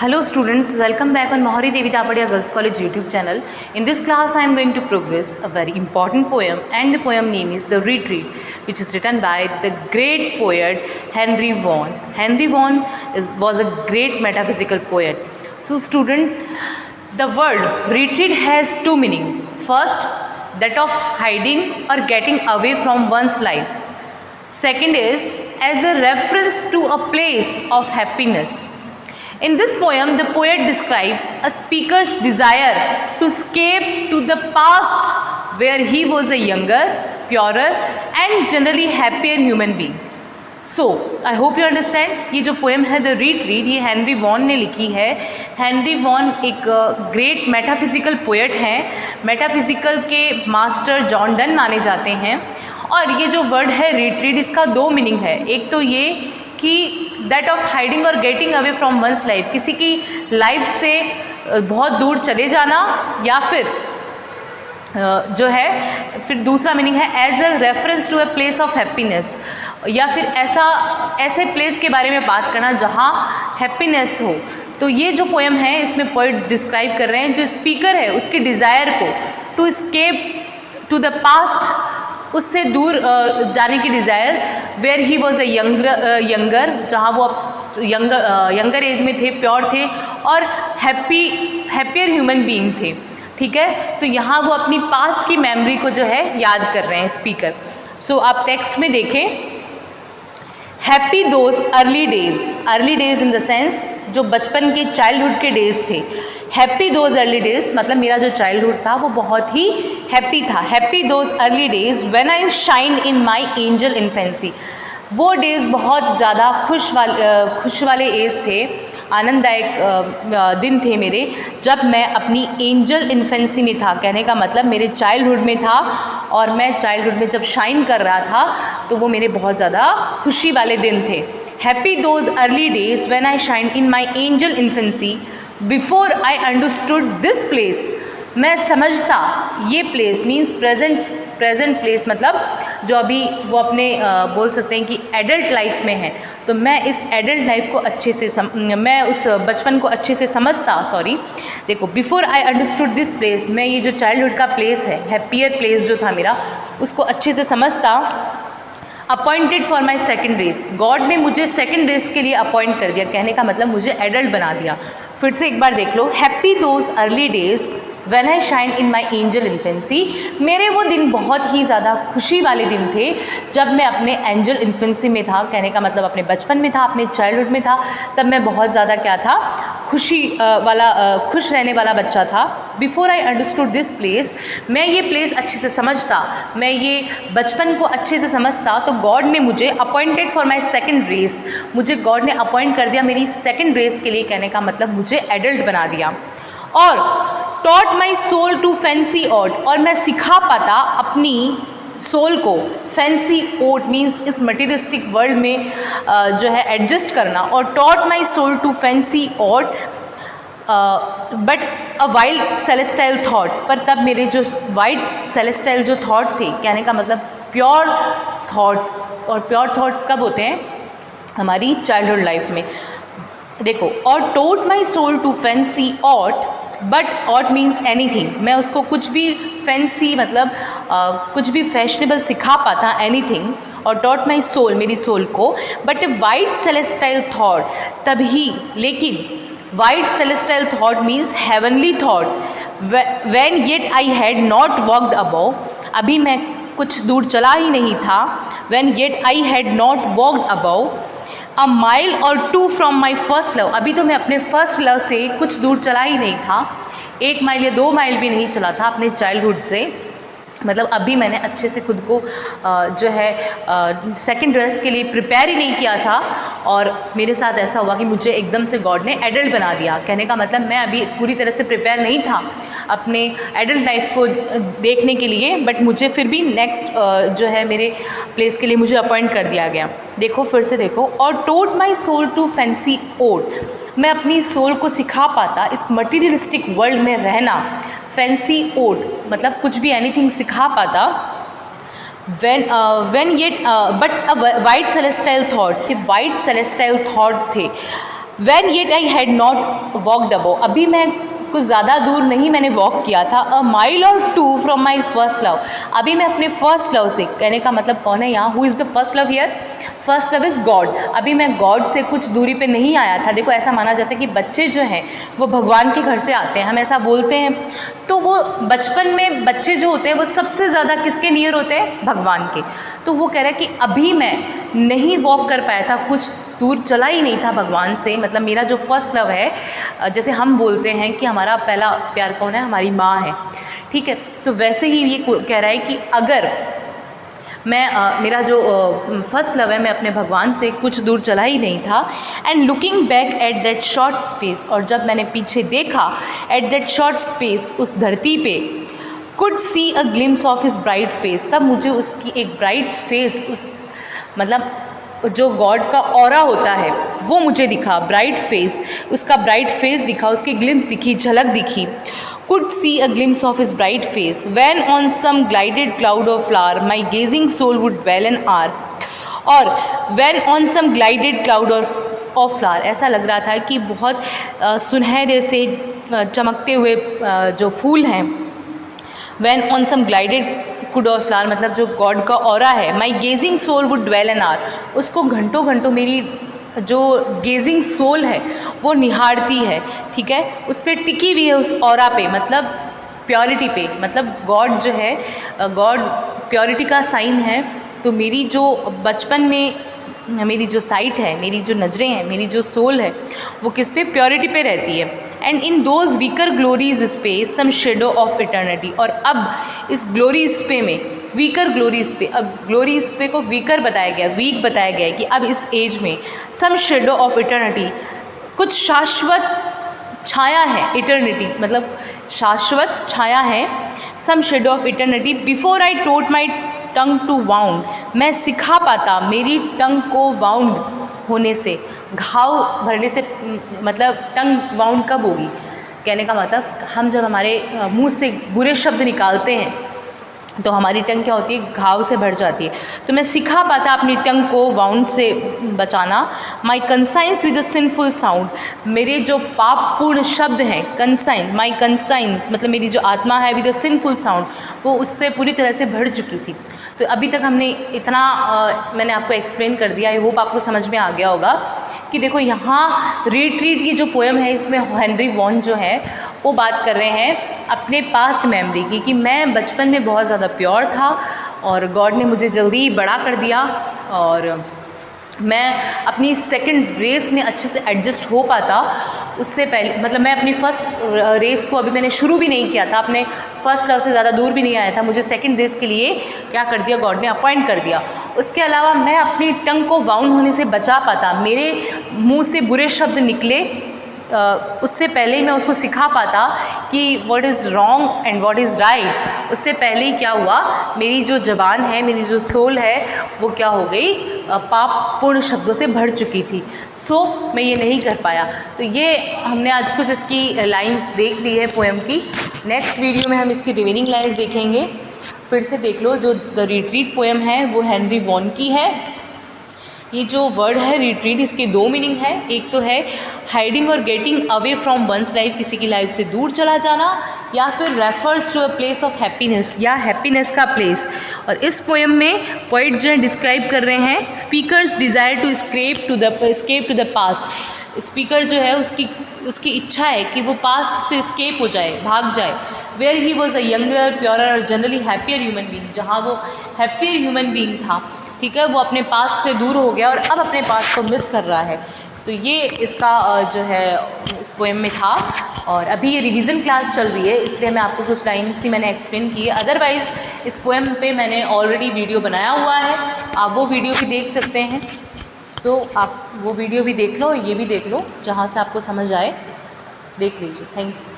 Hello students, welcome back on Mahari Devi Tapadia Girls College YouTube channel. In this class I am going to progress a very important poem, and the poem name is The Retreat, which is written by the great poet Henry Vaughan. Henry Vaughan was a great metaphysical poet. So student, the word retreat has two meanings. First, that of hiding or getting away from one's life. Second is as a reference to a place of happiness. In this poem, the poet describes a speaker's desire to escape to the past where he was a younger, purer and generally happier human being. So, I hope you understand. ये जो poem है the retreat, ये Henry von ने लिखी है. Henry von एक great metaphysical poet हैं. Metaphysical के मास्टर जॉन डन माने जाते हैं. और ये जो वर्ड है रिट्रीट, इसका दो मीनिंग है. एक तो ये कि दैट ऑफ हाइडिंग और getting away from one's life, किसी की लाइफ से बहुत दूर चले जाना, या फिर जो है फिर दूसरा मीनिंग है as a reference to a place of happiness, या फिर ऐसे प्लेस के बारे में बात करना जहाँ हैप्पीनेस हो. तो ये जो पोएम है इसमें पोएट डिस्क्राइब कर रहे हैं जो स्पीकर है उसके डिज़ायर को to escape to the past, उससे दूर जाने की desire, where he was a younger, जहाँ वो यंगर एज में थे, प्योर थे और हैप्पियर ह्यूमन बीइंग थे. ठीक है, तो यहाँ वो अपनी पास्ट की मेमोरी को जो है याद कर रहे हैं स्पीकर. सो आप टेक्स्ट में देखें, happy those early days in the sense जो बचपन के चाइल्डहुड के डेज थे. हैप्पी दोज अर्ली डेज मतलब मेरा जो चाइल्डहुड था वो बहुत ही हैप्पी था. Happy those early days when I shine in my angel infancy. वो डेज़ बहुत ज़्यादा खुश वाले एज थे, आनंददायक दिन थे मेरे, जब मैं अपनी एंजल इन्फेंसी में था. कहने का मतलब मेरे चाइल्डहुड में था, और मैं चाइल्डहुड में जब शाइन कर रहा था तो वो मेरे बहुत ज़्यादा खुशी वाले दिन थे. Happy those early days when I shine in my angel infancy before I understood this place. मैं समझता, ये प्लेस मीन्स प्रेजेंट प्लेस, मतलब जो अभी वो अपने बोल सकते हैं कि एडल्ट लाइफ में है. तो मैं इस एडल्ट लाइफ को अच्छे से मैं उस बचपन को अच्छे से समझता. देखो, before I understood this place, मैं ये जो चाइल्डहुड का प्लेस है, हैप्पियर प्लेस जो था मेरा, उसको अच्छे से समझता. Appointed for my second race, god ने मुझे सेकेंड रेस के लिए अपॉइंट कर दिया. कहने का मतलब मुझे एडल्ट बना दिया. फिर से एक बार देख लो, happy those early days when I shine in my angel infancy. मेरे वो दिन बहुत ही ज़्यादा खुशी वाले दिन थे जब मैं अपने एंजल इन्फेंसी में था. कहने का मतलब अपने बचपन में था, अपने चाइल्डहुड में था. तब मैं बहुत ज़्यादा क्या था, खुश रहने वाला बच्चा था. Before I understood this place, मैं ये प्लेस अच्छे से समझता, मैं ये बचपन को अच्छे से समझता. तो गॉड ने मुझे appointed for my second race, मुझे गॉड ने अपॉइंट कर दिया मेरी सेकेंड रेस के लिए. कहने का मतलब मुझे एडल्ट बना दिया. और taught my soul to fancy aught, और मैं सिखा पाता अपनी सोल को. फैंसी ओट मीन्स इस मटीरियलिस्टिक वर्ल्ड में जो है एडजस्ट करना. और taught my soul to fancy aught but a wild celestial thought, पर तब मेरे जो वाइल्ड सेलेस्टाइल जो थॉट थे, कहने का मतलब प्योर थॉट्स. और प्योर थॉट्स कब होते हैं, हमारी चाइल्डहुड लाइफ में. देखो, और taught my soul to fancy aught, but aught means anything, मैं उसको कुछ भी फैंसी मतलब कुछ भी फैशनेबल सिखा पाता, एनीथिंग. और टॉट माई सोल, मेरी सोल को, but a white celestial thought, तभी लेकिन white celestial thought means heavenly thought. When yet I had not walked above, अभी मैं कुछ दूर चला ही नहीं था. When yet I had not walked above a mile or two from my first love, अभी तो मैं अपने फर्स्ट लव से कुछ दूर चला ही नहीं था. 1 माइल या 2 माइल भी नहीं चला था अपने चाइल्डहुड से. मतलब अभी मैंने अच्छे से खुद को जो है सेकंड रेस के लिए प्रिपेयर ही नहीं किया था, और मेरे साथ ऐसा हुआ कि मुझे एकदम से गॉड ने एडल्ट बना दिया. कहने का मतलब मैं अभी पूरी तरह से प्रिपेयर नहीं था अपने एडल्ट लाइफ को देखने के लिए, बट मुझे फिर भी नेक्स्ट जो है मेरे प्लेस के लिए मुझे अपॉइंट कर दिया गया. देखो, फिर से देखो, और taught my soul to fancy ओट, मैं अपनी सोल को सिखा पाता इस मटीरियलिस्टिक वर्ल्ड में रहना. फैंसी ओट मतलब कुछ भी एनीथिंग सिखा पाता. When yet but a white celestial thought, white celestial thought थे. When yet I had not walked above, अभी मैं कुछ ज़्यादा दूर नहीं मैंने वॉक किया था, अ माइल और 2 फ्रॉम माई फर्स्ट लव, अभी मैं अपने फर्स्ट लव से, कहने का मतलब कौन है यहाँ, who is the first love here, first love is God, अभी मैं गॉड से कुछ दूरी पे नहीं आया था। देखो ऐसा माना जाता है कि बच्चे जो हैं वो भगवान के घर से आते हैं, हम ऐसा बोलते हैं, तो वो बचपन में बच्चे जो होते हैं वो सबसे ज़्यादा किसके नियर होते हैं, भगवान के। तो वो कह रहा है कि अभी मैं नहीं वॉक कर पाया था, कुछ दूर चला ही नहीं था भगवान से, मतलब मेरा जो फर्स्ट लव है, जैसे हम बोलते हैं कि हमारा पहला प्यार कौन है, हमारी माँ है, ठीक है, तो वैसे ही ये कह रहा है कि अगर मैं मेरा जो फर्स्ट लव है, मैं अपने भगवान से कुछ दूर चला ही नहीं था। And looking back at that short space, और जब मैंने पीछे देखा एट दैट शॉर्ट स्पेस, उस धरती पे, could see a glimpse of his bright face, तब मुझे उसकी एक ब्राइट फेस, उस मतलब जो गॉड का ऑरा होता है वो मुझे दिखा, ब्राइट फेस, उसका ब्राइट फेस दिखा, उसकी ग्लिम्स दिखी, झलक दिखी। Could see a glimpse of his bright face, when on some glided cloud of flower my gazing soul would dwell an hour, और when on some glided cloud of flower, ऐसा लग रहा था कि बहुत सुनहरे से चमकते हुए जो फूल हैं, when on some glided cloud of flower मतलब जो गॉड का ऑरा है, my gazing soul would dwell an hour, उसको घंटों घंटों मेरी जो गेजिंग सोल है वो निहारती है, ठीक है, उस पर टिकी हुई है, उस ऑरा पे, मतलब प्योरिटी पे, मतलब गॉड जो है, गॉड प्योरिटी का साइन है। तो मेरी जो बचपन में मेरी जो साइट है, मेरी जो नज़रें हैं, मेरी जो सोल है, वो किस पे, प्योरिटी पे रहती है। And in those weaker glories space some shadow of eternity, और अब इस ग्लोरीज पे में, वीकर ग्लोरीज पे, अब ग्लोरीज पे को वीकर बताया गया, वीक बताया गया है कि अब इस एज में सम शेडो ऑफ इटर्निटी, कुछ शाश्वत छाया है, इटर्निटी मतलब शाश्वत छाया है, some shadow of eternity, before I taught my tongue to wound, मैं सिखा पाता मेरी टंग को वाउंड होने से, घाव भरने से, मतलब टंग वाउंड कब होगी, कहने का मतलब हम जब हमारे मुंह से बुरे शब्द निकालते हैं तो हमारी टंग क्या होती है, घाव से भर जाती है। तो मैं सिखा पाता अपनी टंग को वाउंड से बचाना। My conscience with a sinful sound, मेरे जो पापपूर्ण शब्द हैं, कंसाइन, माई कंसाइंस मतलब मेरी जो आत्मा है, विद अ सिंफुल साउंड, वो उससे पूरी तरह से भर चुकी थी। तो अभी तक हमने इतना मैंने आपको एक्सप्लेन कर दिया, आई होप आपको समझ में आ गया होगा कि देखो यहाँ रिट्रीट, ये जो पोएम है इसमें हेनरी वॉन जो है वो बात कर रहे हैं अपने पास्ट मेमोरी की, कि मैं बचपन में बहुत ज़्यादा प्योर था और गॉड ने मुझे जल्दी ही बड़ा कर दिया, और मैं अपनी सेकंड रेस में अच्छे से एडजस्ट हो पाता उससे पहले, मतलब मैं अपनी फ़र्स्ट रेस को अभी मैंने शुरू भी नहीं किया था, अपने फर्स्ट लव से ज़्यादा दूर भी नहीं आया था, मुझे सेकंड रेस के लिए क्या कर दिया, गॉड ने अपॉइंट कर दिया। उसके अलावा मैं अपनी टंग को वाउंड होने से बचा पाता, मेरे मुंह से बुरे शब्द निकले उससे पहले ही मैं उसको सिखा पाता कि what is wrong and what is right. उससे पहले ही क्या हुआ, मेरी जो ज़बान है, मेरी जो सोल है, वो क्या हो गई, पापपूर्ण शब्दों से भर चुकी थी। सो मैं ये नहीं कर पाया। तो ये हमने आज कुछ इसकी लाइंस देख ली है पोएम की। नेक्स्ट वीडियो में हम इसकी रिमेनिंग लाइंस देखेंगे। फिर से देख लो, जो द रिट्रीट पोएम है वो हेनरी वॉन की है। ये जो वर्ड है रिट्रीट, इसके दो मीनिंग है। एक तो है हाइडिंग और getting away from one's life, किसी की लाइफ से दूर चला जाना, या फिर refers to a place of happiness, या हैप्पीनेस का प्लेस। और इस पोएम में पोइट जो है डिस्क्राइब कर रहे हैं speaker's desire to escape to the past. Speaker जो है उसकी इच्छा है कि वो पास्ट से एस्केप हो जाए, भाग जाए। Where he was a younger, purer और जनरली हैप्पियर ह्यूमन बीइंग, जहाँ वो हैप्पियर ह्यूमन बीइंग था, ठीक है, वो अपने पास्ट से दूर हो गया और अब अपने पास्ट को मिस कर रहा है। तो ये इसका जो है इस पोएम में था। और अभी ये रिवीजन क्लास चल रही है, इसलिए मैं आपको कुछ लाइन्स ही मैंने एक्सप्लेन की है। अदरवाइज़ इस पोएम पे मैंने ऑलरेडी वीडियो बनाया हुआ है, आप वो वीडियो भी देख सकते हैं। सो आप वो वीडियो भी देख लो, ये भी देख लो, जहाँ से आपको समझ आए देख लीजिए। Thank you.